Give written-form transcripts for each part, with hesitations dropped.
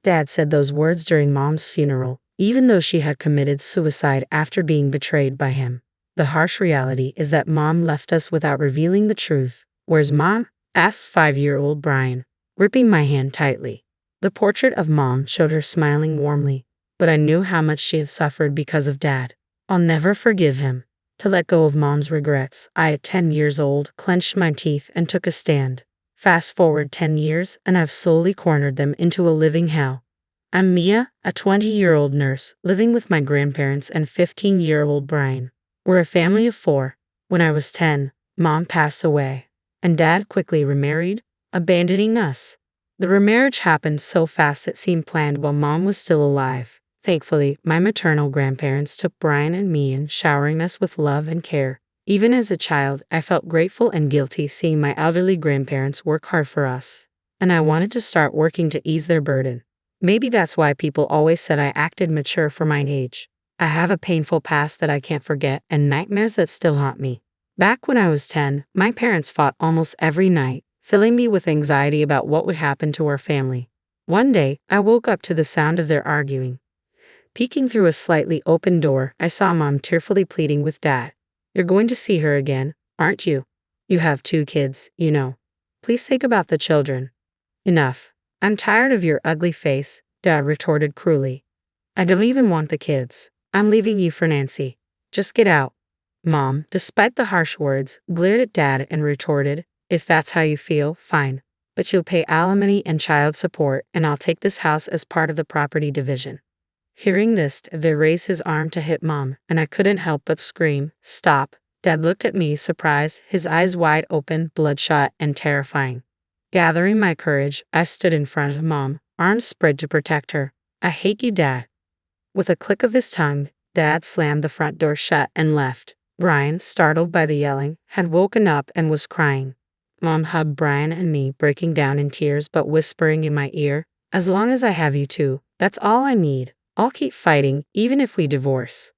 Dad said those words during Mom's funeral, even though she had committed suicide after being betrayed by him. The harsh reality is that Mom left us without revealing the truth. Where's Mom? Asked 5-year-old Brian, gripping my hand tightly. The portrait of Mom showed her smiling warmly, but I knew how much she had suffered because of Dad. I'll never forgive him. To let go of Mom's regrets, I, at 10 years old, clenched my teeth and took a stand. Fast forward 10 years, and I've slowly cornered them into a living hell. I'm Mia, a 20-year-old nurse, living with my grandparents and 15-year-old Brian. We're a family of 4. When I was 10, Mom passed away, and Dad quickly remarried, abandoning us. The remarriage happened so fast it seemed planned while Mom was still alive. Thankfully, my maternal grandparents took Brian and me in, showering us with love and care. Even as a child, I felt grateful and guilty seeing my elderly grandparents work hard for us, and I wanted to start working to ease their burden. Maybe that's why people always said I acted mature for my age. I have a painful past that I can't forget and nightmares that still haunt me. Back when I was 10, my parents fought almost every night, filling me with anxiety about what would happen to our family. One day, I woke up to the sound of their arguing. Peeking through a slightly open door, I saw Mom tearfully pleading with Dad. You're going to see her again, aren't you? You have 2 kids, you know. Please think about the children. Enough. I'm tired of your ugly face, Dad retorted cruelly. I don't even want the kids. I'm leaving you for Nancy. Just get out. Mom, despite the harsh words, glared at Dad and retorted, if that's how you feel, fine. But you'll pay alimony and child support, and I'll take this house as part of the property division. Hearing this, Dad raised his arm to hit Mom, and I couldn't help but scream, stop. Dad looked at me, surprised, his eyes wide open, bloodshot, and terrifying. Gathering my courage, I stood in front of Mom, arms spread to protect her. I hate you, Dad. With a click of his tongue, Dad slammed the front door shut and left. Brian, startled by the yelling, had woken up and was crying. Mom hugged Brian and me, breaking down in tears but whispering in my ear, as long as I have you 2, that's all I need. I'll keep fighting, even if we divorce.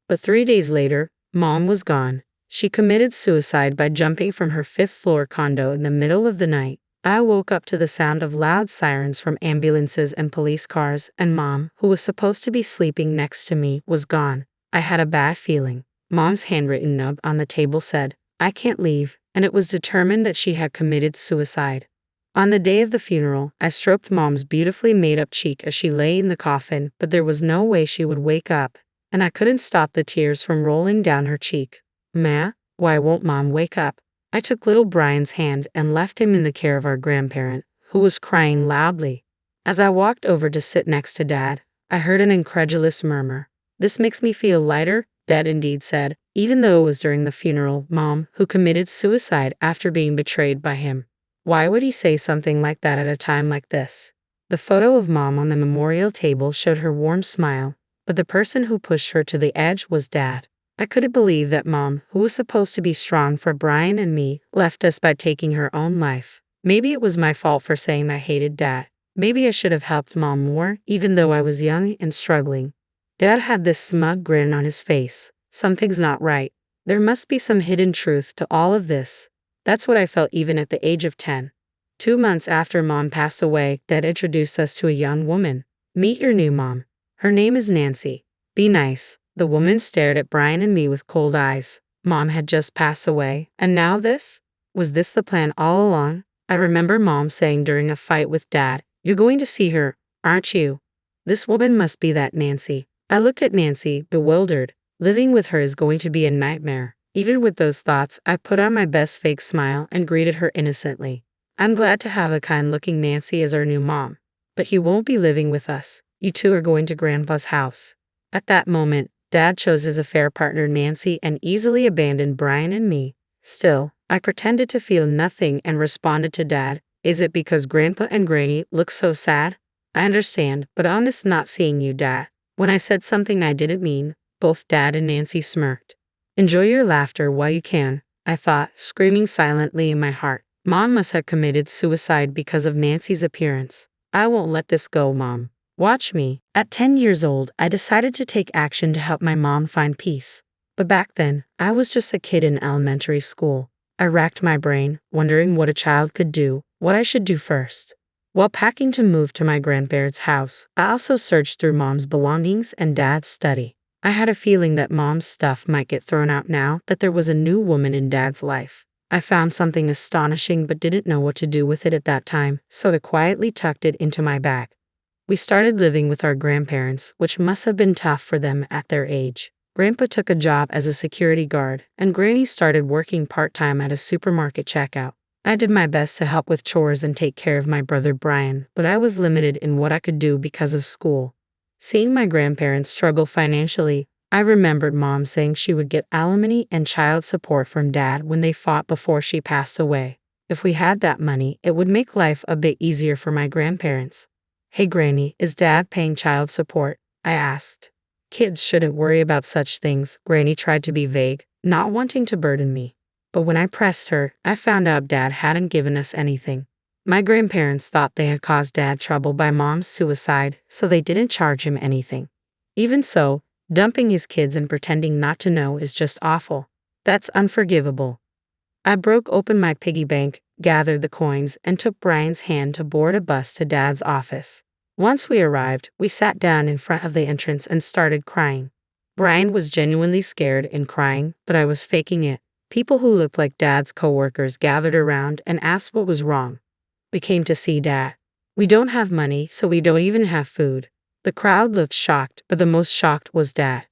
But 3 days later, Mom was gone. She committed suicide by jumping from her 5th-floor condo in the middle of the night. I woke up to the sound of loud sirens from ambulances and police cars, and Mom, who was supposed to be sleeping next to me, was gone. I had a bad feeling. Mom's handwritten note on the table said, I can't leave, and it was determined that she had committed suicide. On the day of the funeral, I stroked Mom's beautifully made-up cheek as she lay in the coffin, but there was no way she would wake up, and I couldn't stop the tears from rolling down her cheek. Ma, why won't Mom wake up? I took little Brian's hand and left him in the care of our grandparent, who was crying loudly. As I walked over to sit next to Dad, I heard an incredulous murmur. This makes me feel lighter, Dad indeed said, even though it was during the funeral Mom who committed suicide after being betrayed by him. Why would he say something like that at a time like this? The photo of Mom on the memorial table showed her warm smile, but the person who pushed her to the edge was Dad. I couldn't believe that Mom, who was supposed to be strong for Brian and me, left us by taking her own life. Maybe it was my fault for saying I hated Dad. Maybe I should have helped Mom more, even though I was young and struggling. Dad had this smug grin on his face. Something's not right. There must be some hidden truth to all of this. That's what I felt even at the age of 10. 2 months after Mom passed away, Dad introduced us to a young woman. Meet your new mom. Her name is Nancy. Be nice. The woman stared at Brian and me with cold eyes. Mom had just passed away, and now this? Was this the plan all along? I remember Mom saying during a fight with Dad, you're going to see her, aren't you? This woman must be that Nancy. I looked at Nancy, bewildered. Living with her is going to be a nightmare. Even with those thoughts, I put on my best fake smile and greeted her innocently. I'm glad to have a kind-looking Nancy as our new mom. But you won't be living with us. You 2 are going to Grandpa's house. At that moment, Dad chose his affair partner Nancy and easily abandoned Brian and me. Still, I pretended to feel nothing and responded to Dad, is it because Grandpa and Granny look so sad? I understand, but I'm just not seeing you, Dad. When I said something I didn't mean, both Dad and Nancy smirked. Enjoy your laughter while you can, I thought, screaming silently in my heart. Mom must have committed suicide because of Nancy's appearance. I won't let this go, Mom. Watch me. At 10 years old, I decided to take action to help my mom find peace. But back then, I was just a kid in elementary school. I racked my brain, wondering what a child could do, what I should do first. While packing to move to my grandparents' house, I also searched through mom's belongings and dad's study. I had a feeling that mom's stuff might get thrown out now that there was a new woman in dad's life. I found something astonishing but didn't know what to do with it at that time, so I quietly tucked it into my bag. We started living with our grandparents, which must have been tough for them at their age. Grandpa took a job as a security guard, and Granny started working part-time at a supermarket checkout. I did my best to help with chores and take care of my brother Brian, but I was limited in what I could do because of school. Seeing my grandparents struggle financially, I remembered Mom saying she would get alimony and child support from Dad when they fought before she passed away. If we had that money, it would make life a bit easier for my grandparents. "Hey Granny, is Dad paying child support?" I asked. "Kids shouldn't worry about such things," Granny tried to be vague, not wanting to burden me. But when I pressed her, I found out Dad hadn't given us anything. My grandparents thought they had caused Dad trouble by Mom's suicide, so they didn't charge him anything. Even so, dumping his kids and pretending not to know is just awful. That's unforgivable. I broke open my piggy bank, gathered the coins, and took Brian's hand to board a bus to Dad's office. Once we arrived, we sat down in front of the entrance and started crying. Brian was genuinely scared and crying, but I was faking it. People who looked like Dad's coworkers gathered around and asked what was wrong. "We came to see Dad. We don't have money, so we don't even have food." The crowd looked shocked, but the most shocked was Dad.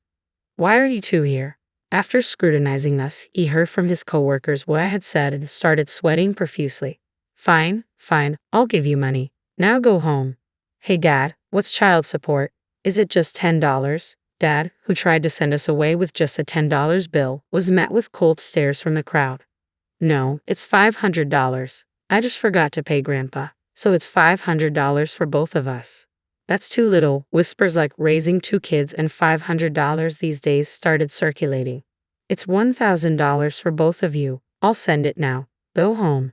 "Why are you two here?" After scrutinizing us, he heard from his coworkers what I had said and started sweating profusely. Fine, I'll give you money. Now go home." "Hey Dad, what's child support? Is it just $10? Dad, who tried to send us away with just a $10 bill, was met with cold stares from the crowd. "No, it's $500. I just forgot to pay Grandpa, so it's $500 for both of us." "That's too little." Whispers like raising two kids and $500 these days started circulating. "It's $1,000 for both of you. I'll send it now. Go home."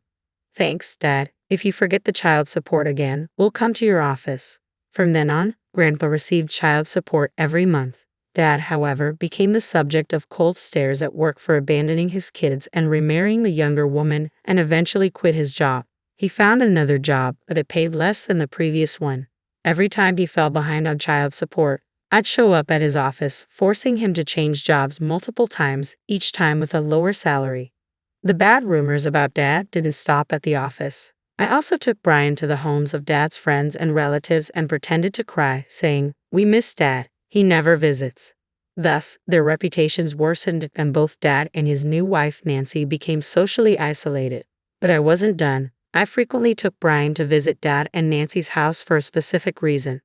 "Thanks, Dad. If you forget the child support again, we'll come to your office." From then on, Grandpa received child support every month. Dad, however, became the subject of cold stares at work for abandoning his kids and remarrying the younger woman, and eventually quit his job. He found another job, but it paid less than the previous one. Every time he fell behind on child support, I'd show up at his office, forcing him to change jobs multiple times, each time with a lower salary. The bad rumors about Dad didn't stop at the office. I also took Brian to the homes of Dad's friends and relatives and pretended to cry, saying, "We miss Dad. He never visits." Thus, their reputations worsened and both Dad and his new wife Nancy became socially isolated. But I wasn't done. I frequently took Brian to visit Dad and Nancy's house for a specific reason.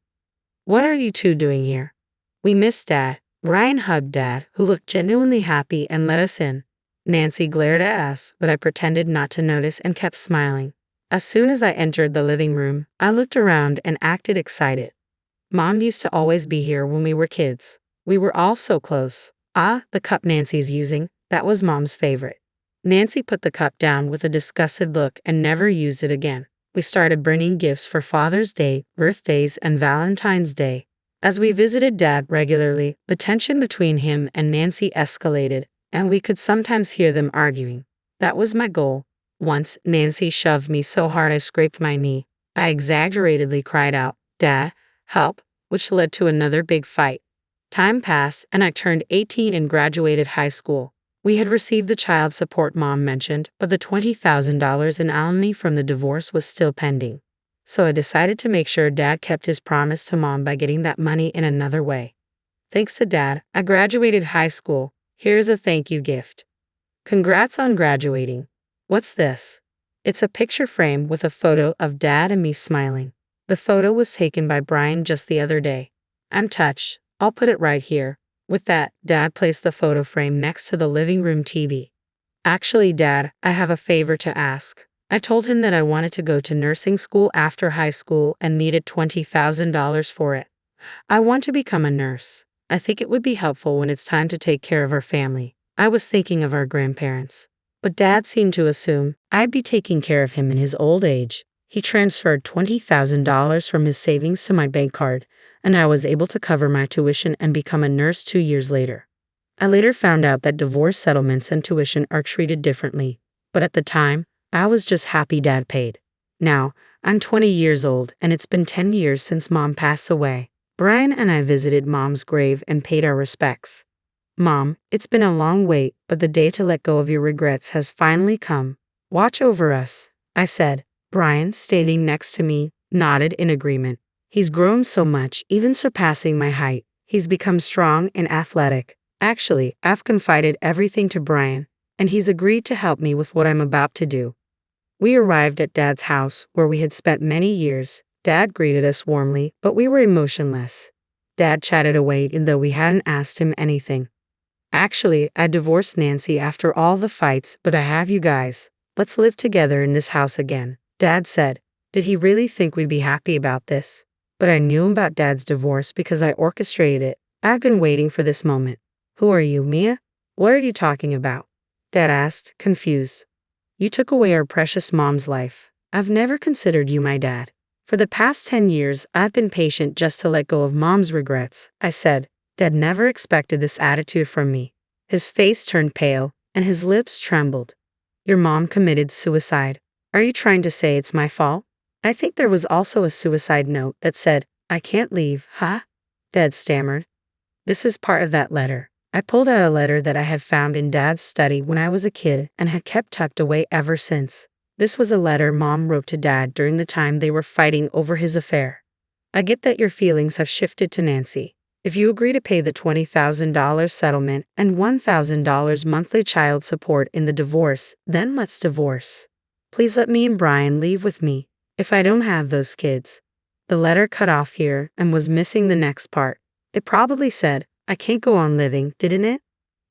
"What are you two doing here?" "We miss Dad." Brian hugged Dad, who looked genuinely happy, and let us in. Nancy glared at us, but I pretended not to notice and kept smiling. As soon as I entered the living room, I looked around and acted excited. Mom used to always be here when we were kids. We were all so close. "Ah, the cup Nancy's using, that was Mom's favorite." Nancy put the cup down with a disgusted look and never used it again. We started bringing gifts for Father's Day, birthdays, and Valentine's Day. As we visited Dad regularly, the tension between him and Nancy escalated, and we could sometimes hear them arguing. That was my goal. Once, Nancy shoved me so hard I scraped my knee. I exaggeratedly cried out, "Dad, help," which led to another big fight. Time passed, and I turned 18 and graduated high school. We had received the child support Mom mentioned, but the $20,000 in alimony from the divorce was still pending. So I decided to make sure Dad kept his promise to Mom by getting that money in another way. Thanks to Dad, I graduated high school. Here's a thank you gift. Congrats on graduating. What's this? It's a picture frame with a photo of Dad and me smiling. The photo was taken by Brian just the other day. I'm touched. I'll put it right here. With that, Dad placed the photo frame next to the living room TV. "Actually, Dad, I have a favor to ask." I told him that I wanted to go to nursing school after high school and needed $20,000 for it. "I want to become a nurse. I think it would be helpful when it's time to take care of our family." I was thinking of our grandparents. But Dad seemed to assume I'd be taking care of him in his old age. He transferred $20,000 from his savings to my bank card, and I was able to cover my tuition and become a nurse 2 years later. I later found out that divorce settlements and tuition are treated differently, but at the time, I was just happy Dad paid. Now, I'm 20 years old, and it's been 10 years since Mom passed away. Brian and I visited Mom's grave and paid our respects. Mom, it's been a long wait, but the day to let go of your regrets has finally come. Watch over us, I said. Brian, standing next to me, nodded in agreement. He's grown so much, even surpassing my height. He's become strong and athletic. Actually, I've confided everything to Brian, and he's agreed to help me with what I'm about to do. We arrived at Dad's house, where we had spent many years. Dad greeted us warmly, but we were emotionless. Dad chatted away even though we hadn't asked him anything. Actually, I divorced Nancy after all the fights, but I have you guys. Let's live together in this house again, Dad said. Did he really think we'd be happy about this? But I knew about Dad's divorce because I orchestrated it. I've been waiting for this moment. Who are you, Mia? What are you talking about? Dad asked, confused. You took away our precious mom's life. I've never considered you my dad. For the past 10 years, I've been patient just to let go of Mom's regrets, I said. Dad never expected this attitude from me. His face turned pale, and his lips trembled. Your mom committed suicide. Are you trying to say it's my fault? I think there was also a suicide note that said, I can't leave, huh? Dad stammered. This is part of that letter. I pulled out a letter that I had found in Dad's study when I was a kid and had kept tucked away ever since. This was a letter Mom wrote to Dad during the time they were fighting over his affair. I get that your feelings have shifted to Nancy. If you agree to pay the $20,000 settlement and $1,000 monthly child support in the divorce, then let's divorce. Please let me and Brian leave with me, if I don't have those kids. The letter cut off here and was missing the next part. It probably said, I can't go on living, didn't it?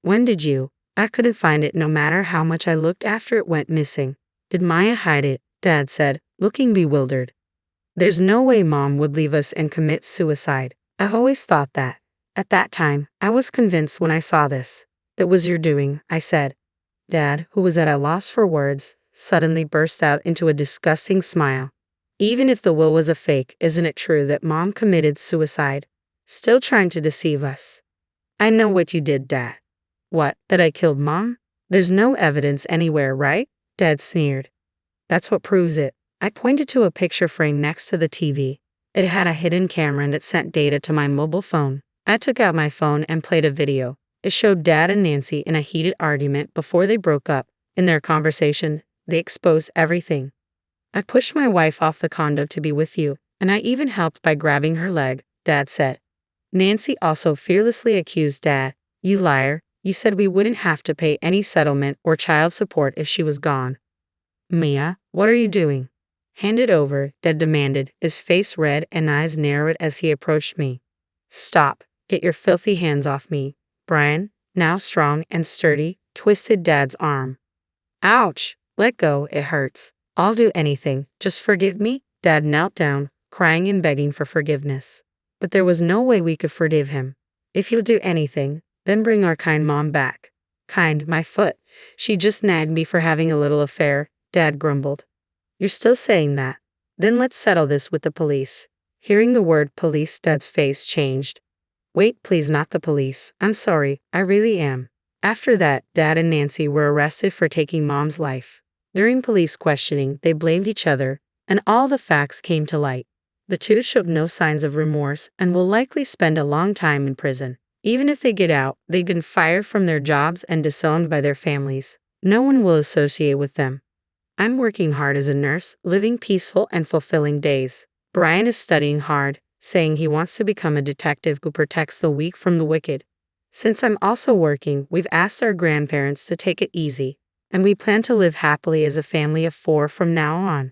When did you? I couldn't find it no matter how much I looked after it went missing. Did Maya hide it? Dad said, looking bewildered. There's no way Mom would leave us and commit suicide. I've always thought that. At that time, I was convinced when I saw this. It was your doing, I said. Dad, who was at a loss for words, suddenly burst out into a disgusting smile. Even if the will was a fake, isn't it true that Mom committed suicide? Still trying to deceive us. I know what you did, Dad. What, that I killed Mom? There's no evidence anywhere, right? Dad sneered. That's what proves it. I pointed to a picture frame next to the TV. It had a hidden camera and it sent data to my mobile phone. I took out my phone and played a video. It showed Dad and Nancy in a heated argument before they broke up. In their conversation, they exposed everything. I pushed my wife off the condo to be with you, and I even helped by grabbing her leg, Dad said. Nancy also fearlessly accused Dad. You liar, you said we wouldn't have to pay any settlement or child support if she was gone. Mia, what are you doing? Hand it over, Dad demanded, his face red and eyes narrowed as he approached me. Stop, get your filthy hands off me. Brian, now strong and sturdy, twisted Dad's arm. Ouch, let go, it hurts. I'll do anything, just forgive me. Dad knelt down, crying and begging for forgiveness. But there was no way we could forgive him. If you'll do anything, then bring our kind Mom back. Kind, my foot. She just nagged me for having a little affair, Dad grumbled. You're still saying that? Then let's settle this with the police. Hearing the word police, Dad's face changed. Wait, please, not the police. I'm sorry, I really am. After that, Dad and Nancy were arrested for taking Mom's life. During police questioning, they blamed each other, and all the facts came to light. The two showed no signs of remorse and will likely spend a long time in prison. Even if they get out, they've been fired from their jobs and disowned by their families. No one will associate with them. I'm working hard as a nurse, living peaceful and fulfilling days. Brian is studying hard, saying he wants to become a detective who protects the weak from the wicked. Since I'm also working, we've asked our grandparents to take it easy, and we plan to live happily as a family of 4 from now on.